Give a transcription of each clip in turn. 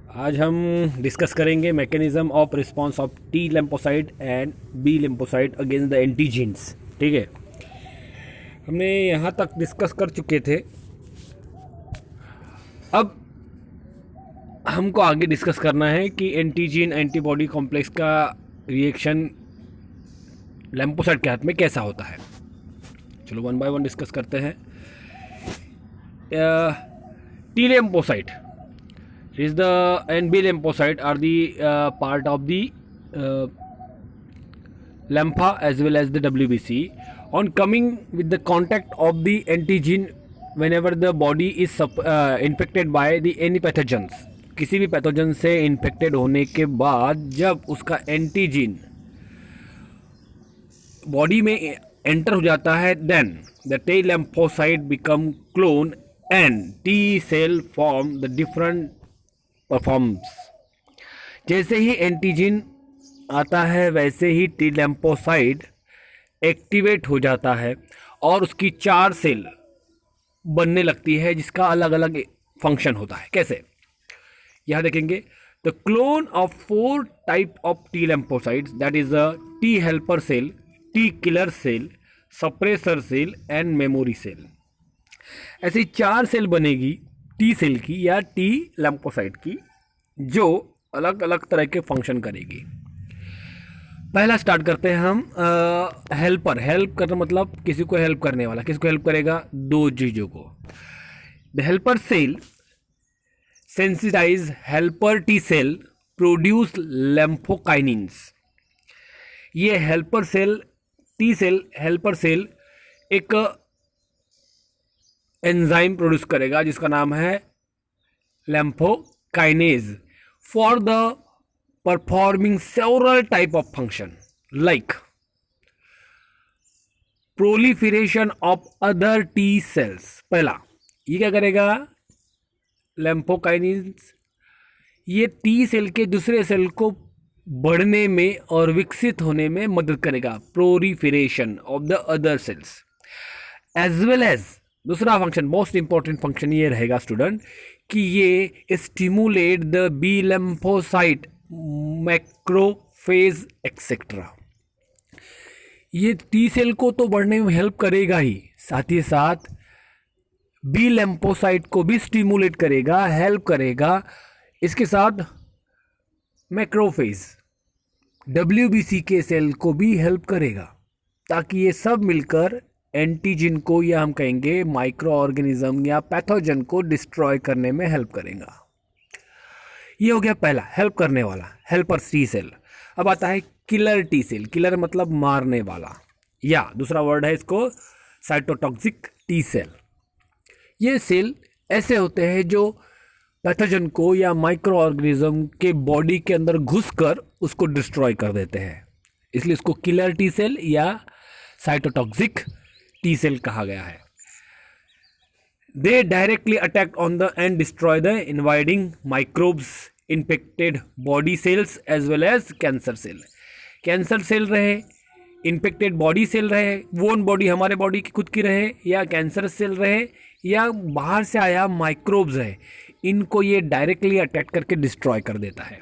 आज हम डिस्कस करेंगे mechanism of response of T lymphocyte and B lymphocyte against the antigens. ठीक है, हमने यहाँ तक डिस्कस कर चुके थे। अब हमको आगे डिस्कस करना है कि एंटीजीन एंटीबॉडी कॉम्प्लेक्स का रिएक्शन लिम्फोसाइट के हाथ में कैसा होता है। चलो वन बाय वन डिस्कस करते हैं। T lymphocyte is the and B lymphocyte are the part of the lympha as well as the WBC. On coming with the contact of the antigen, whenever the body is infected by the any pathogens, किसी भी pathogen से infected होने के बाद जब उसका एंटीजीन body में enter हो जाता है, then the T lymphocyte become clone and T cell form the different performs. जैसे ही एंटीजन आता है वैसे ही टी लिम्फोसाइट एक्टिवेट हो जाता है और उसकी 4 सेल बनने लगती है जिसका अलग अलग फंक्शन होता है। कैसे, यहाँ देखेंगे। The clone of 4 type of T lymphocytes, that is a T helper cell, T killer cell, suppressor cell and memory cell. ऐसी 4 सेल बनेगी टी सेल की या टी लिम्फोसाइट की, जो अलग अलग तरह के फंक्शन करेगी। पहला स्टार्ट करते हैं हम हेल्पर। हेल्प करना मतलब किसी को हेल्प करने वाला। किसको हेल्प करेगा? 2 चीज़ों को। The helper cell sensitize helper T cell produce lymphokinins. ये helper cell T cell helper cell एक एंजाइम प्रोड्यूस करेगा जिसका नाम है lymphokinase for the performing several type of function like proliferation of other T cells. पहला ये क्या करेगा? लिम्फोकाइनेज ये टी सेल के दूसरे सेल को बढ़ने में और विकसित होने में मदद करेगा। Proliferation of the other cells as well as दूसरा फंक्शन, मोस्ट इंपॉर्टेंट फंक्शन ये रहेगा स्टूडेंट कि ये stimulate the B lymphocyte macrophage etcetera. ये टी सेल को तो बढ़ने में हेल्प करेगा ही, साथ ही साथ बी लिम्फोसाइट को भी स्टिमुलेट करेगा, हेल्प करेगा। इसके साथ मैक्रोफेज WBC के सेल को भी हेल्प करेगा, ताकि ये सब मिलकर एंटीजन को या हम कहेंगे माइक्रो ऑर्गेनिज्म या पैथोजन को डिस्ट्रॉय करने में हेल्प करेगा। ये हो गया पहला हेल्प करने वाला, हेल्पर टी सेल। अब आता है किलर टी सेल। किलर मतलब मारने वाला, या दूसरा वर्ड है इसको साइटोटॉक्सिक टी सेल। ये सेल ऐसे होते हैं जो पैथोजन को या माइक्रो ऑर्गेनिज्म के बॉडी के अंदर घुसकर उसको डिस्ट्रॉय कर देते हैं, इसलिए इसको किलर टी सेल या साइटोटॉक्सिक टी सेल कहा गया है। They directly attack on the and destroy the invading microbes, infected body cells as well as cancer cell. Cancer cell रहे, इन्फेक्टेड बॉडी सेल रहे, वोन बॉडी हमारे body की खुद की रहे, या कैंसर सेल रहे, या बाहर से आया माइक्रोब्स है, इनको ये डायरेक्टली अटैक करके डिस्ट्रॉय कर देता है।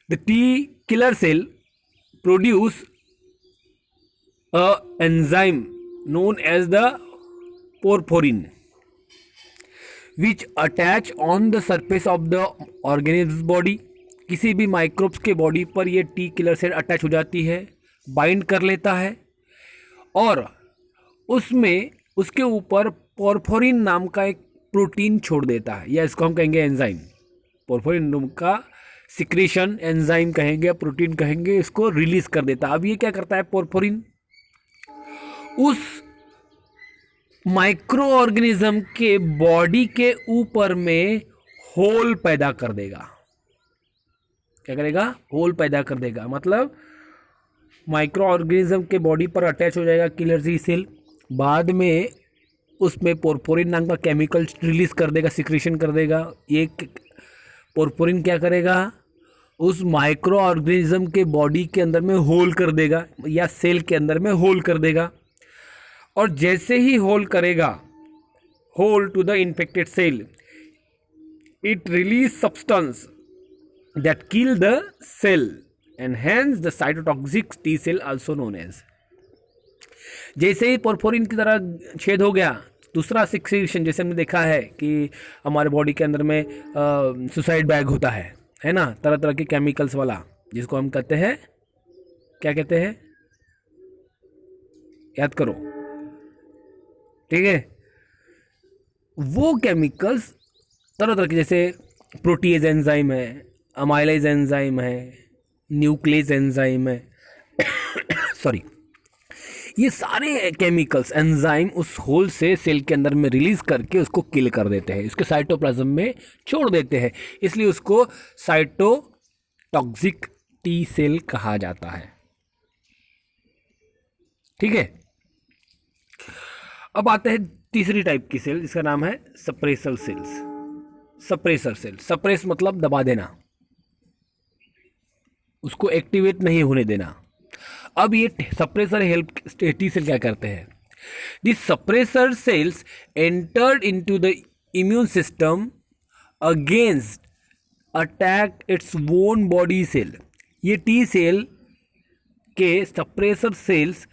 The T killer cell produce a enzyme known as the porphyrin which attach on the surface of the organism's body। किसी भी माइक्रोब्स के बॉडी पर ये टी किलर सेल अटैच हो जाती है, बाइंड कर लेता है और उसमें उसके ऊपर पोरफोरिन नाम का एक प्रोटीन छोड़ देता है, या इसको हम कहेंगे एंजाइम। पोरफोरिन का सिक्रीशन एंजाइम कहेंगे, प्रोटीन कहेंगे, इसको रिलीज कर देता है। अब ये क्या करता है? पोरफोरिन उस माइक्रो ऑर्गेनिज्म के बॉडी के ऊपर में होल पैदा कर देगा। क्या करेगा? होल पैदा कर देगा। मतलब माइक्रो ऑर्गेनिज्म के बॉडी पर अटैच हो जाएगा किलर टी सेल, बाद में उसमें पोरफोरिन नाम का केमिकल रिलीज कर देगा, सिक्रीशन कर देगा। ये पोरफोरिन क्या करेगा? उस माइक्रो ऑर्गेनिज्म के बॉडी के अंदर में होल कर देगा, या सेल के अंदर में होल कर देगा। और जैसे ही होल करेगा, hole to the infected cell, it release substance that kill the cell and hence the cytotoxic T cell also known as। जैसे ही पोरफोरिन की तरह छेद हो गया, दूसरा सिक्रेशन जैसे हमने देखा है कि हमारे बॉडी के अंदर में सुसाइड बैग होता है ना, तरह तरह के केमिकल्स वाला, जिसको हम कहते हैं, क्या कहते हैं, याद करो, ठीक है। वो केमिकल्स तरह तरह के, जैसे प्रोटीज एंजाइम है, अमाइलेज एंजाइम है, न्यूक्लियस एंजाइम है सॉरी, ये सारे केमिकल्स एंजाइम उस होल से सेल के अंदर में रिलीज करके उसको किल कर देते हैं, उसके साइटोप्लाज्म में छोड़ देते हैं, इसलिए उसको साइटोटॉक्सिक टी सेल कहा जाता है। ठीक है, अब आते हैं तीसरी टाइप की सेल, जिसका नाम है suppressor cells. Suppressor cell, suppress मतलब दबा देना, उसको एक्टिवेट नहीं होने देना। अब ये सप्रेसर हेल्प टी सेल क्या करते हैं? This suppressor cells entered into the immune system against attack its own body cell. ये टी सेल के सप्रेसर सेल्स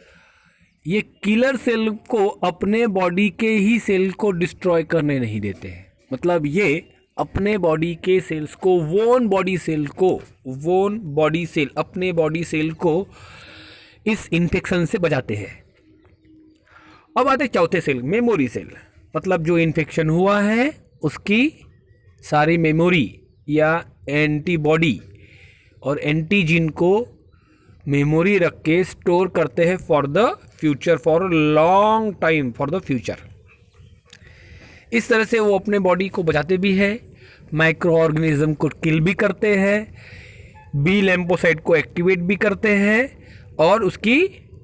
ये किलर सेल को अपने बॉडी के ही सेल को डिस्ट्रॉय करने नहीं देते हैं। मतलब ये अपने बॉडी के सेल्स को, वोन बॉडी सेल को, वोन बॉडी सेल, अपने बॉडी सेल को इस इन्फेक्शन से बचाते हैं। अब आते चौथे सेल, मेमोरी सेल। मतलब जो इन्फेक्शन हुआ है उसकी सारी मेमोरी या एंटीबॉडी और एंटीजीन को मेमोरी रख के स्टोर करते हैं for the future, for long time, for the future. इस तरह से वो अपने बॉडी को बचाते भी है, माइक्रो ऑर्गेनिज्म को किल भी करते हैं, बी लिम्फोसाइट को एक्टिवेट भी करते हैं और उसकी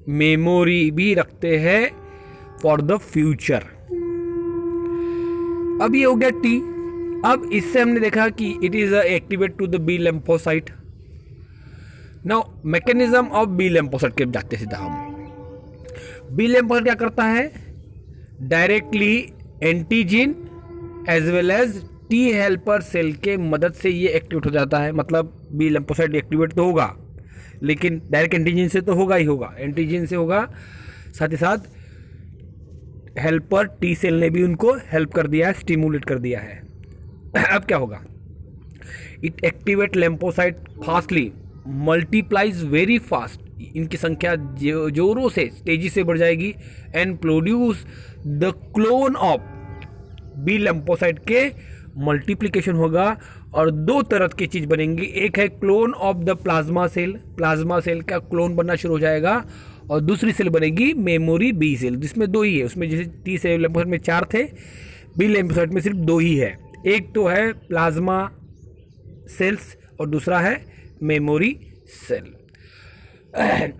मेमोरी भी रखते हैं फॉर द फ्यूचर। अब ये हो गया टी। अब इससे हमने देखा कि it is activate to the B lymphocyte. Now mechanism of B lymphocyte के जाते सीधा हम। बी लिम्फोसाइट क्या करता है? Directly antigen as well as T helper cell के मदद से ये एक्टिवेट हो जाता है। मतलब बी लिम्फोसाइट एक्टिवेट तो होगा, लेकिन डायरेक्ट एंटीजन से तो होगा ही होगा, एंटीजन से होगा, साथ ही साथ हेल्पर टी सेल ने भी उनको हेल्प कर दिया है, स्टिमुलेट कर दिया है। अब क्या होगा? It activate lymphocyte fastly, multiplies very fast, इनकी संख्या जोरों से, तेजी से बढ़ जाएगी, and produce the clone of B lymphocyte के मल्टीप्लिकेशन होगा और दो तरह की चीज बनेंगी। एक है clone of the plasma cell, plasma cell का क्लोन बनना शुरू हो जाएगा, और दूसरी सेल बनेगी मेमोरी बी सेल, जिसमें दो ही है। उसमें जैसे टी सेल लिम्फोसाइट में 4 थे, बी लिम्फोसाइट में सिर्फ 2 ही है। एक तो है प्लाज्मा सेल्स और दूसरा है मेमोरी सेल।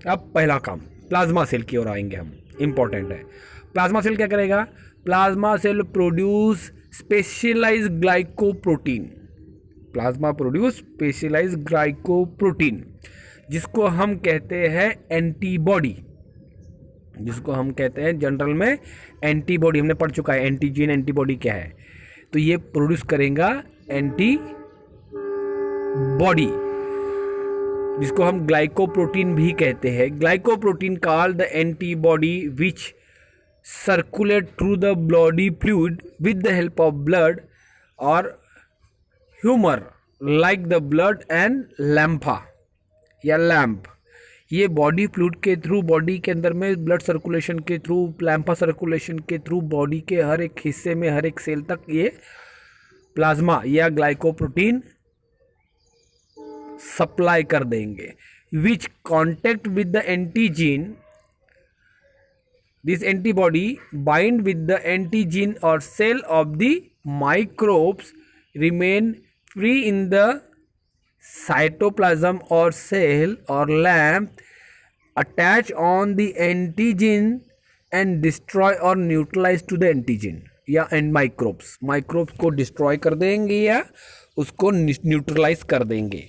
अब पहला काम प्लाज्मा सेल की ओर आएंगे हम, इंपॉर्टेंट है। प्लाज्मा सेल क्या करेगा? Plasma cell produce specialise glycoprotein. Plasma produce specialise glycoprotein, जिसको हम कहते हैं एंटीबॉडी, जिसको हम कहते हैं जनरल में एंटीबॉडी। हमने पढ़ चुका है एंटीजन एंटीबॉडी क्या है। तो ये प्रोड्यूस करेगा एंटीबॉडी, जिसको हम ग्लाइकोप्रोटीन भी कहते हैं। Glycoprotein called the antibody which circulate through the body fluid with the help of blood or humor like the blood and lympha या लैम्प। ये बॉडी फ्लूइड के थ्रू, बॉडी के अंदर में ब्लड सर्कुलेशन के थ्रू, लैम्फा सर्कुलेशन के through body के हर एक हिस्से में, हर एक सेल तक ये प्लाज्मा या ग्लाइकोप्रोटीन सप्लाई कर देंगे। Which contact with the antigen, this antibody bind with the antigen or cell of the microbes, remain free in the cytoplasm or cell or lamp, attach on the antigen and destroy or neutralize to the antigen या and microbes को destroy कर देंगे या उसको neutralise कर देंगे।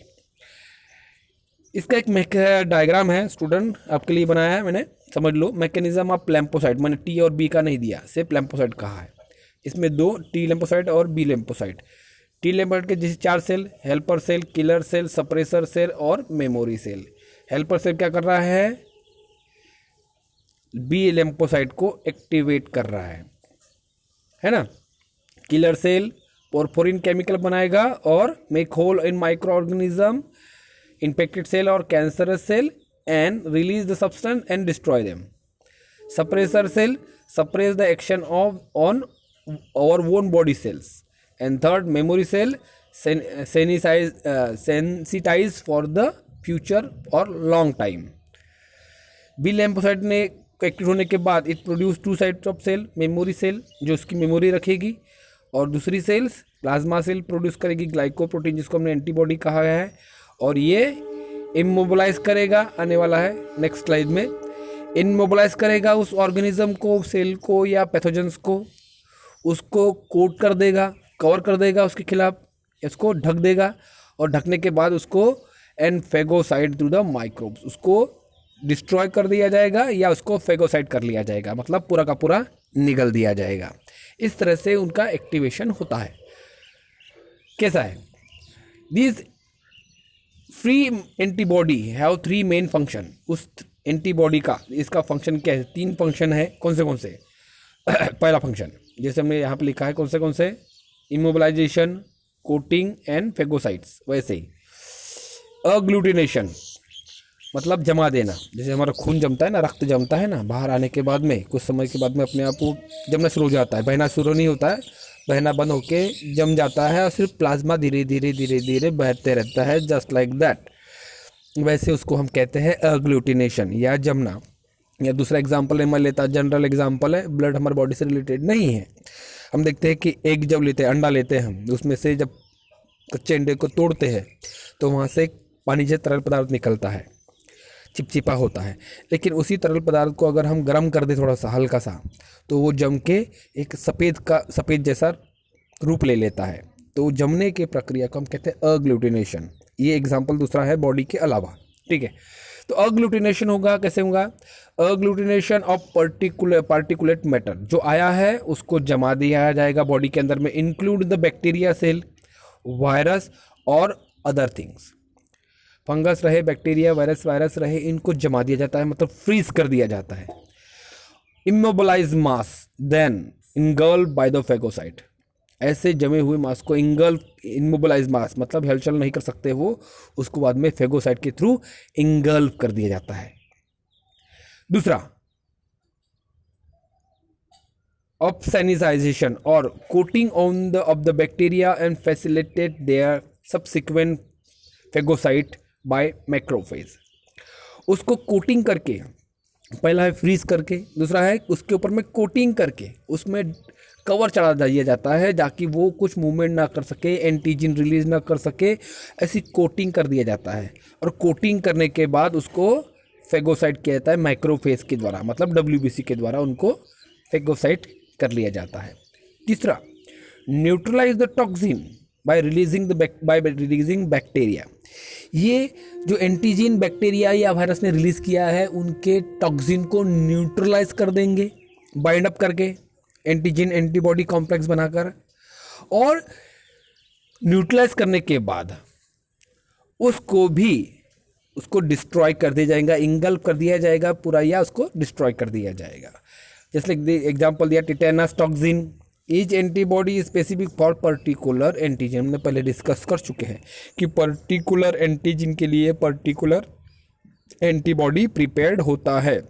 इसका एक डायग्राम है स्टूडेंट, आपके लिए बनाया है मैंने, समझ लो। मैकेनिज्म ऑफ लिम्फोसाइट, मैंने टी और बी का नहीं दिया, सिर्फ लिम्फोसाइट कहा है। इसमें 2 टी लिम्फोसाइट और बी लिम्फोसाइट। टी लैम्पोसाइट के जैसे 4 cell, helper cell, killer cell, suppressor cell और मेमोरी सेल। हेल्पर सेल क्या कर रहा है, बी लैम्पोसाइट को एक्टिवेट कर रहा है ना। किलर सेल पोरफोरिन केमिकल बनाएगा और make hole in microorganism, infected cell और cancerous cell and release the substance and destroy them. Suppressor cell suppress the action of on our own body cells. And third, memory cell sensitize for the future or long time. B lymphocyte ने active होने के बाद it produce 2 types of cell, memory cell जो उसकी memory रखेगी और दूसरी cells plasma cell produce करेगी ग्लाइकोप्रोटीन जिसको हमने एंटीबॉडी कहा है, और ये इमोबिलाइज करेगा, आने वाला है नेक्स्ट स्लाइड में, इनमोबिलाइज करेगा उस ऑर्गेनिज्म को, सेल को या पैथोजेंस को, उसको कोट कर देगा, कवर कर देगा उसके खिलाफ, इसको ढक देगा और ढकने के बाद उसको एनफेगोसाइड थ्रू द माइक्रोब्स, उसको डिस्ट्रॉय कर दिया जाएगा या उसको फेगोसाइड कर लिया जाएगा, मतलब पूरा का पूरा निगल दिया जाएगा। इस तरह से उनका एक्टिवेशन होता है। कैसा है, this free antibody have 3 main function. उस एंटीबॉडी का इसका फंक्शन क्या है, 3 फंक्शन है। कौन से पहला फंक्शन जैसे हमने यहाँ पे लिखा है, कौन से इमोबिलाइजेशन, कोटिंग एंड फेगोसाइट्स। वैसे ही अग्लूटिनेशन मतलब जमा देना, जैसे हमारा खून जमता है ना, रक्त जमता है ना, बाहर आने के बाद में कुछ समय के बाद में अपने आप वो जमना शुरू हो जाता है, बहना शुरू नहीं होता है, बहना बंद होके जम जाता है और सिर्फ प्लाज्मा धीरे धीरे बहते रहता है, जस्ट लाइक दैट। वैसे उसको हम कहते हैं अग्लूटिनेशन या जमना। या दूसरा एग्जांपल है, मैं लेता जनरल एग्जांपल है, ब्लड हमारे बॉडी से रिलेटेड नहीं है। हम देखते हैं कि एग जब लेते हैं, अंडा लेते हैं हम, उसमें से जब कच्चे अंडे को तोड़ते हैं तो वहाँ से पानी जैसा तरल पदार्थ निकलता है, चिपचिपा होता है। लेकिन उसी तरल पदार्थ को अगर हम गर्म कर दें थोड़ा सा हल्का सा, तो वो जम के एक सफ़ेद जैसा रूप ले लेता है। तो जमने की प्रक्रिया को हम कहते हैं अग्लूटिनेशन। ये एग्जाम्पल दूसरा है बॉडी के अलावा, ठीक है। तो अग्लूटिनेशन होगा, कैसे होगा, अग्लूटिनेशन ऑफ पार्टिकुलेट मैटर, जो आया है उसको जमा दिया जाएगा बॉडी के अंदर में, include the bacteria cell, virus और अदर थिंग्स। फंगस रहे, बैक्टीरिया, वायरस रहे, इनको जमा दिया जाता है, मतलब फ्रीज कर दिया जाता है। Immobilise mass then engulf by the phagocyte, ऐसे जमे हुए मास को इमोबिलाइज मास मतलब हलचल नहीं कर सकते वो, उसको बाद में फेगोसाइट के थ्रू इंगल्फ कर दिया जाता है। दूसरा ऑप्सैनिटाइजेशन और coating of the bacteria and facilitate their subsequent phagocyte by macrophage. उसको कोटिंग करके, पहला है फ्रीज करके, दूसरा है उसके ऊपर में कोटिंग करके उसमें कवर चढ़ा दिया जाता है ताकि वो कुछ मूवमेंट ना कर सके, एंटीजन रिलीज ना कर सके, ऐसी कोटिंग कर दिया जाता है। और कोटिंग करने के बाद उसको फेगोसाइट किया जाता है माइक्रोफेज के द्वारा, मतलब WBC के द्वारा उनको फेगोसाइट कर लिया जाता है। तीसरा neutralise the toxin by releasing bacteria. ये जो एंटीजन बैक्टीरिया या वायरस ने रिलीज किया है उनके टॉक्सिन को न्यूट्रलाइज कर देंगे, बाइंड अप करके एंटीजन एंटीबॉडी कॉम्प्लेक्स बनाकर, और न्यूट्रलाइज करने के बाद उसको डिस्ट्रॉय कर दिया जाएगा, इंगल्फ कर दिया जाएगा पूरा, या उसको डिस्ट्रॉय कर दिया जाएगा। जैसे एग्जांपल दिया tetanus toxin, each antibody specific for particular antigen. हमने पहले डिस्कस कर चुके हैं कि पर्टिकुलर एंटीजन के लिए पर्टिकुलर एंटीबॉडी प्रिपेयर्ड होता है,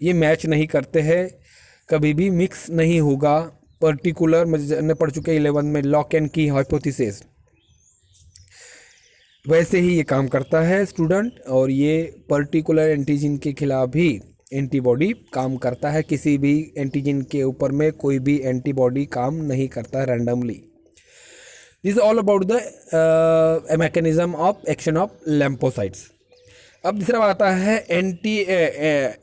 ये मैच नहीं करते हैं, कभी भी मिक्स नहीं होगा। पर्टिकुलर मैंने पढ़ चुके 11 में लॉक एंड की हाइपोथेसिस, वैसे ही ये काम करता है स्टूडेंट। और ये पर्टिकुलर एंटीजन के खिलाफ ही एंटीबॉडी काम करता है, किसी भी एंटीजन के ऊपर में कोई भी एंटीबॉडी काम नहीं करता randomly. This all about the mechanism of action of lymphocytes. अब दूसरा आता है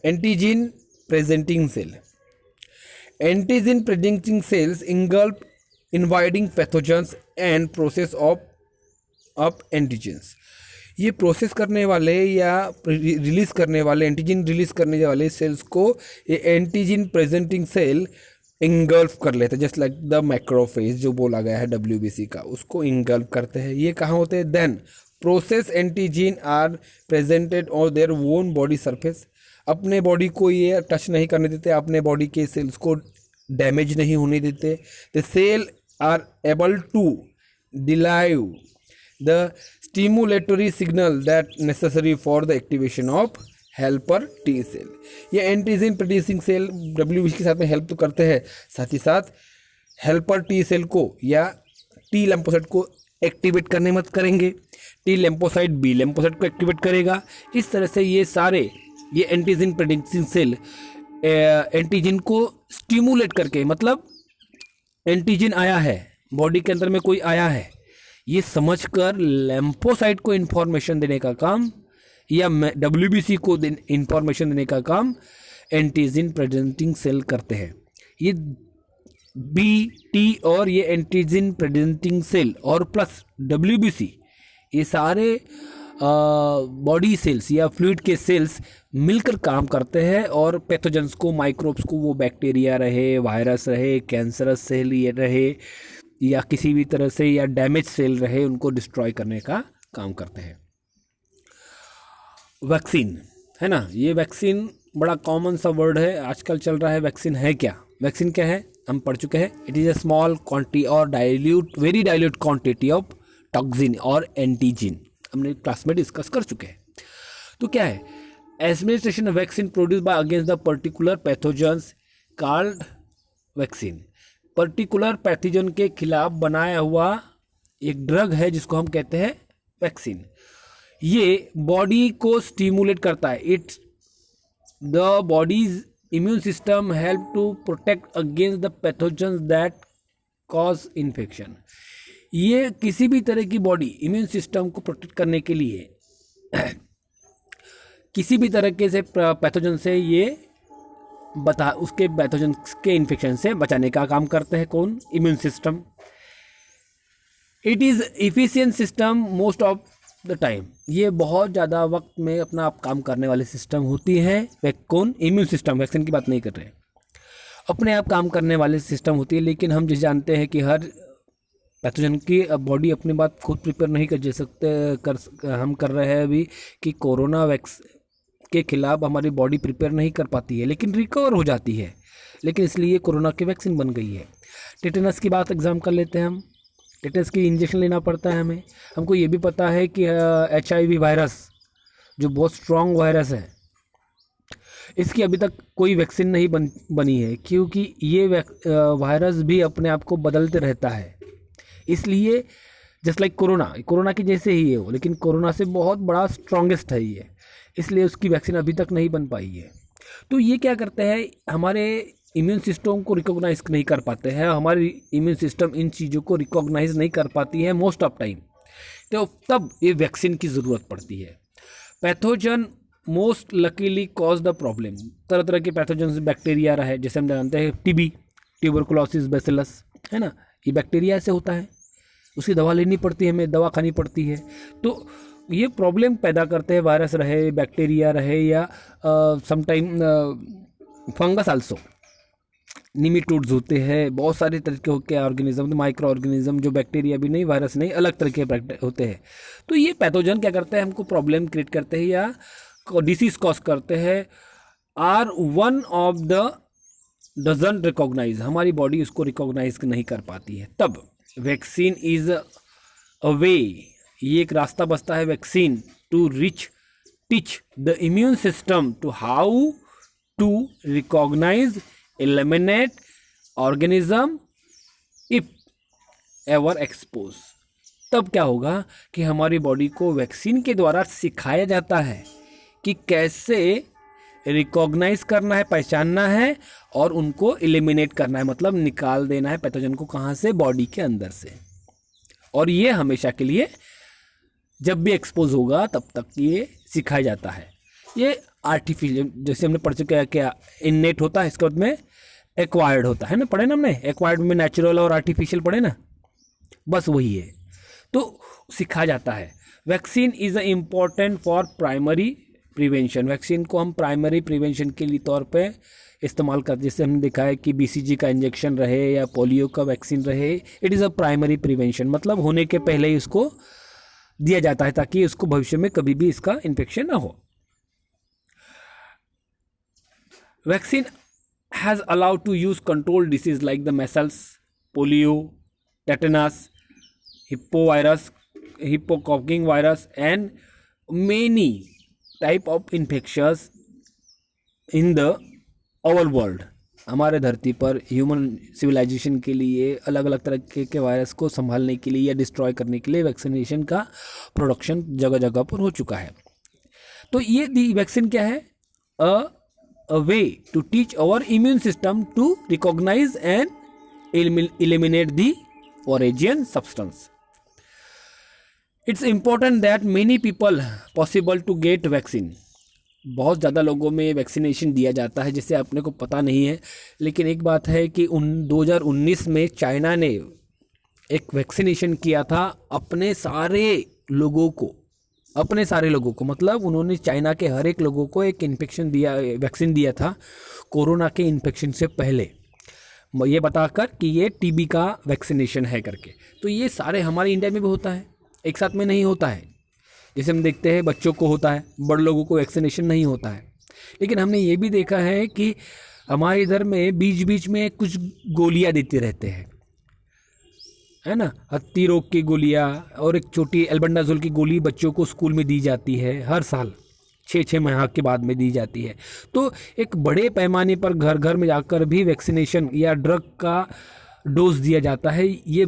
antigen presenting cell. Antigen presenting cells engulf invading pathogens and process of antigens. ये प्रोसेस करने वाले या रिलीज करने वाले, एंटीजन रिलीज करने वाले सेल्स को ये एंटीजन प्रेजेंटिंग सेल इंगल्फ कर लेते हैं, जस्ट लाइक द मैक्रोफेज जो बोला गया है WBC का, उसको इंगल्फ करते हैं। ये कहाँ होते हैं? Then process antigen are presented on their own body surface. अपने बॉडी को ये टच नहीं करने देते, अपने बॉडी के सेल्स को डैमेज नहीं होने देते। The cell are able to deliver the stimulatory signal that necessary for the activation of helper T cell. ये एंटीजन प्रोड्यूसिंग सेल WBC के साथ में हेल्प तो करते हैं, साथ ही साथ हेल्पर टी सेल को या टी लिम्फोसाइट को एक्टिवेट करने मत करेंगे। टी लिम्फोसाइट बी लिम्फोसाइट को एक्टिवेट करेगा। इस तरह से ये सारे ये एंटीजन प्रोड्यूसिंग सेल एंटीजन को स्टिमुलेट करके, मतलब एंटीजन आया है बॉडी के अंदर में, कोई आया है, ये समझकर लिम्फोसाइट को इन्फॉर्मेशन देने का काम या WBC को इंफॉर्मेशन देने का काम एंटीजन प्रेजेंटिंग सेल करते हैं। ये BT और ये एंटीजन प्रेजेंटिंग सेल और प्लस WBC, ये सारे बॉडी सेल्स या फ्लूइड के सेल्स मिलकर काम करते हैं और पैथोजेंस को, माइक्रोब्स को, वो बैक्टीरिया रहे, वायरस रहे, कैंसरस सेल ये रहे या किसी भी तरह से या डैमेज सेल रहे, उनको डिस्ट्रॉय करने का काम करते हैं। वैक्सीन है ना, ये वैक्सीन बड़ा कॉमन सा वर्ड है आजकल चल रहा है। वैक्सीन है क्या? वैक्सीन क्या है हम पढ़ चुके हैं। It is a small quantity और very dilute quantity of toxin और एंटीजन, हमने क्लास में डिस्कस कर चुके हैं। तो क्या है? Administration of vaccine produce by against the particular pathogens called vaccine. Particular pathogen के खिलाफ बनाया हुआ एक ड्रग है जिसको हम कहते हैं वैक्सीन। ये बॉडी को स्टिमुलेट करता है। It the body's immune system help to protect against the pathogens that cause infection. ये किसी भी तरह की बॉडी इम्यून सिस्टम को प्रोटेक्ट करने के लिए किसी भी तरह से पैथोजन से ये उसके पैथोजन के इन्फेक्शन से बचाने का काम करते हैं कौन? Immune system. It is efficient system most of the time. ये बहुत ज़्यादा वक्त में अपना आप काम करने वाले सिस्टम होती है। कौन? Immune system. वैक्सीन की बात नहीं कर रहे, अपने आप काम करने वाले सिस्टम होती है। लेकिन हम जिस जानते हैं कि हर पैथोजन की बॉडी अपनी बात खुद प्रिपेयर नहीं कर सकते। हम कर रहे हैं अभी कि कोरोना के खिलाफ हमारी बॉडी प्रिपेयर नहीं कर पाती है, लेकिन रिकवर हो जाती है। लेकिन इसलिए कोरोना की वैक्सीन बन गई है। टेटेनस की बात एग्जाम कर लेते हैं हम। टेटेनस की इंजेक्शन लेना पड़ता है हमें। हमको ये भी पता है कि HIV वायरस जो बहुत स्ट्रॉन्ग वायरस है, इसकी अभी तक कोई वैक्सीन नहीं बनी है, क्योंकि ये वायरस भी अपने आप को बदलते रहता है। इसलिए जस्ट लाइक कोरोना की जैसे ही है वो, लेकिन कोरोना से बहुत बड़ा स्ट्रॉन्गेस्ट है ये, इसलिए उसकी वैक्सीन अभी तक नहीं बन पाई है। तो ये क्या करते हैं? हमारे इम्यून सिस्टम को रिकॉग्नाइज नहीं कर पाते हैं। हमारी इम्यून सिस्टम इन चीज़ों को रिकॉग्नाइज नहीं कर पाती है मोस्ट ऑफ टाइम। तो तब ये वैक्सीन की ज़रूरत पड़ती है। Pathogen most luckily cause the problem. तरह तरह के पैथोजन बैक्टीरिया रहे, जैसे हम जानते हैं TB, ट्यूबरकुलोसिस बैसिलस, है ना, ये बैक्टीरिया से होता है। उसकी दवा लेनी पड़ती है, हमें दवा खानी पड़ती है। तो ये प्रॉब्लम पैदा करते हैं, वायरस रहे, बैक्टीरिया रहे या समटाइम फंगस आल्सो। निमेटोड्स होते हैं, बहुत सारे तरीके के ऑर्गेनिज्म, माइक्रो ऑर्गेनिज्म जो बैक्टीरिया भी नहीं, वायरस नहीं, अलग तरह के होते हैं। तो ये पैथोजन क्या करते हैं? हमको प्रॉब्लम क्रिएट करते हैं या डिसीज कॉज करते हैं। Are one of the doesn't recognise, हमारी बॉडी उसको रिकॉग्नाइज नहीं कर पाती है। तब वैक्सीन इज अ वे, ये एक रास्ता बचता है vaccine to teach the immune system to how to recognise, eliminate organism if ever exposed। तब क्या होगा कि हमारी बॉडी को वैक्सीन के द्वारा सिखाया जाता है कि कैसे रिकॉग्नाइज करना है, पहचानना है और उनको एलिमिनेट करना है, मतलब निकाल देना है पैथोजन को। कहाँ से? बॉडी के अंदर से। और ये हमेशा के लिए जब भी एक्सपोज होगा तब तक ये सिखाया जाता है। ये आर्टिफिशियल, जैसे हमने पढ़ चुके हैं, क्या इननेट होता है, इसके बाद में एक्वायर्ड होता है ना, पढ़े ना हमने। एक्वायर्ड में नेचुरल और आर्टिफिशियल पढ़े ना, बस वही है। तो सिखाया जाता है। Vaccine is a important for primary prevention. Vaccine को हम प्राइमरी प्रिवेंशन के लिए तौर पे इस्तेमाल कर, जैसे हमने देखा है कि BCG का इंजेक्शन रहे या पोलियो का वैक्सीन रहे, it is a primary prevention, मतलब होने के पहले ही उसको दिया जाता है ताकि उसको भविष्य में कभी भी इसका इन्फेक्शन ना हो। Vaccine has allowed to use control disease like the measles, polio, tetanus, hippovirus, hippococcal virus and many type of infections in the our world। हमारे धरती पर ह्यूमन सिविलाइजेशन के लिए अलग अलग तरह के वायरस को संभालने के लिए या डिस्ट्रॉय करने के लिए वैक्सीनेशन का प्रोडक्शन जगह जगह पर हो चुका है। तो ये वैक्सीन क्या है? a way to teach our immune system to recognize and eliminate the foreign substance. It's important that many people possible to get vaccine। बहुत ज़्यादा लोगों में वैक्सीनेशन दिया जाता है जिसे अपने को पता नहीं है, लेकिन एक बात है कि 2019 में चाइना ने एक वैक्सीनेशन किया था अपने सारे लोगों को, मतलब उन्होंने चाइना के हर एक लोगों को एक वैक्सीन दिया था कोरोना के इन्फेक्शन से पहले, ये बताकर कि ये टीबी का वैक्सीनेशन है करके। तो ये सारे हमारे इंडिया में भी होता है, एक साथ में नहीं होता है। जैसे हम देखते हैं बच्चों को होता है, बड़े लोगों को वैक्सीनेशन नहीं होता है। लेकिन हमने ये भी देखा है कि हमारे इधर में बीच बीच में कुछ गोलियां देते रहते हैं, है ना, हत्ती रोग की गोलियां, और एक छोटी एल्बेंडाजोल की गोली बच्चों को स्कूल में दी जाती है हर साल, 6 माह के बाद में दी जाती है। तो एक बड़े पैमाने पर घर घर में जाकर भी वैक्सीनेशन या ड्रग का डोज दिया जाता है। ये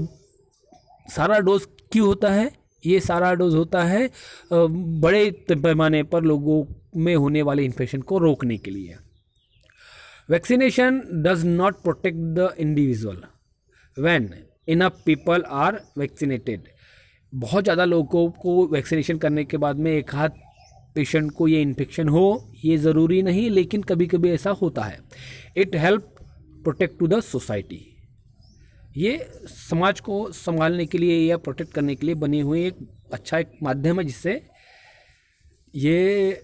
सारा डोज क्यों होता है? ये सारा डोज होता है बड़े पैमाने पर लोगों में होने वाले इन्फेक्शन को रोकने के लिए। Vaccination does not protect the individual when enough people are vaccinated. बहुत ज़्यादा लोगों को वैक्सीनेशन करने के बाद में एक हाथ पेशेंट को ये इन्फेक्शन हो, ये ज़रूरी नहीं, लेकिन कभी कभी ऐसा होता है। It help protect to the society. ये समाज को संभालने के लिए या प्रोटेक्ट करने के लिए बनी हुई एक अच्छा एक माध्यम है, जिससे ये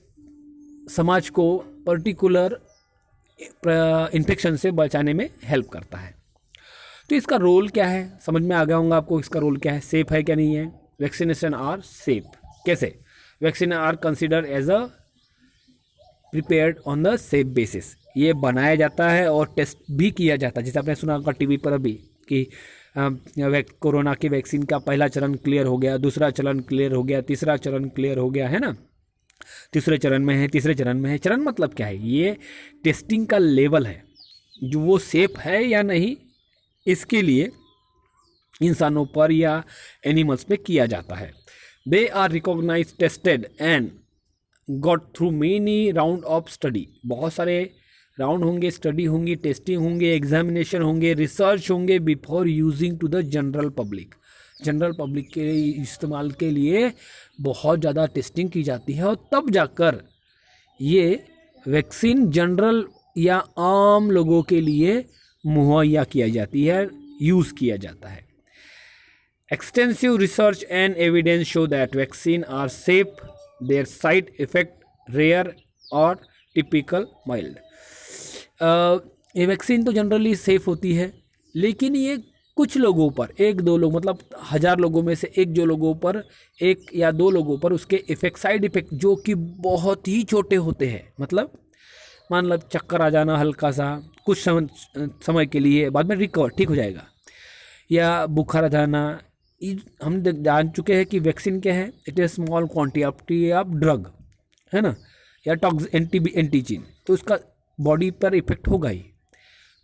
समाज को पर्टिकुलर इन्फेक्शन से बचाने में हेल्प करता है। तो इसका रोल क्या है, समझ में आ गया होगा आपको इसका रोल क्या है, सेफ है क्या नहीं है। वैक्सीनेशन आर सेफ कैसे? Vaccine are consider as a prepared on the safe basis. ये बनाया जाता है और टेस्ट भी किया जाता है, जैसे आपने सुना होगा टीवी पर अभी कि कोरोना की वैक्सीन का पहला चरण क्लियर हो गया, दूसरा चरण क्लियर हो गया, तीसरा चरण क्लियर हो गया, है ना, तीसरे चरण में है, तीसरे चरण में है। चरण मतलब क्या है? ये टेस्टिंग का लेवल है, जो वो सेफ है या नहीं, इसके लिए इंसानों पर या एनिमल्स पे किया जाता है। They are recognise, tested and got through many round of study. बहुत सारे राउंड होंगे, स्टडी होंगी, टेस्टिंग होंगे, एग्जामिनेशन होंगे, रिसर्च होंगे before using to the general public. General public के इस्तेमाल के लिए बहुत ज़्यादा टेस्टिंग की जाती है और तब जाकर ये वैक्सीन जनरल या आम लोगों के लिए मुहैया किया जाती है, यूज़ किया जाता है। Extensive research and evidence show that vaccine are safe, their side effect rare और टिपिकल माइल्ड। ये वैक्सीन तो जनरली सेफ होती है, लेकिन ये कुछ लोगों पर, 1-2 लोग, मतलब 1000 लोगों में से एक लोगों पर, 1 या 2 लोगों पर उसके इफेक्ट, साइड इफेक्ट जो कि बहुत ही छोटे होते हैं, मतलब मान लो चक्कर आ जाना हल्का सा, कुछ समय के लिए, बाद में रिकवर ठीक हो जाएगा, या बुखार आ जाना। हम जान चुके हैं कि वैक्सीन क्या है, it is small quantity of drug, है ना, या एंटीजन, तो उसका बॉडी पर इफेक्ट होगा ही।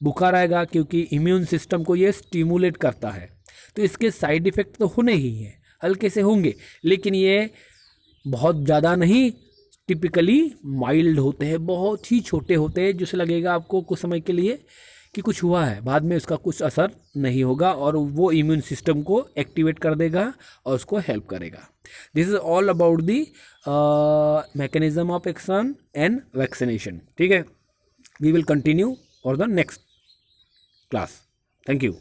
बुखार आएगा क्योंकि इम्यून सिस्टम को ये स्टिमुलेट करता है, तो इसके साइड इफ़ेक्ट तो होने ही हैं, हल्के से होंगे, लेकिन ये बहुत ज़्यादा नहीं, टिपिकली माइल्ड होते हैं, बहुत ही छोटे होते हैं, जिससे लगेगा आपको कुछ समय के लिए कि कुछ हुआ है, बाद में उसका कुछ असर नहीं होगा और वो इम्यून सिस्टम को एक्टिवेट कर देगा और उसको हेल्प करेगा। This is all about the mechanism of action and vaccination. ठीक है, we will continue for the next class. Thank you.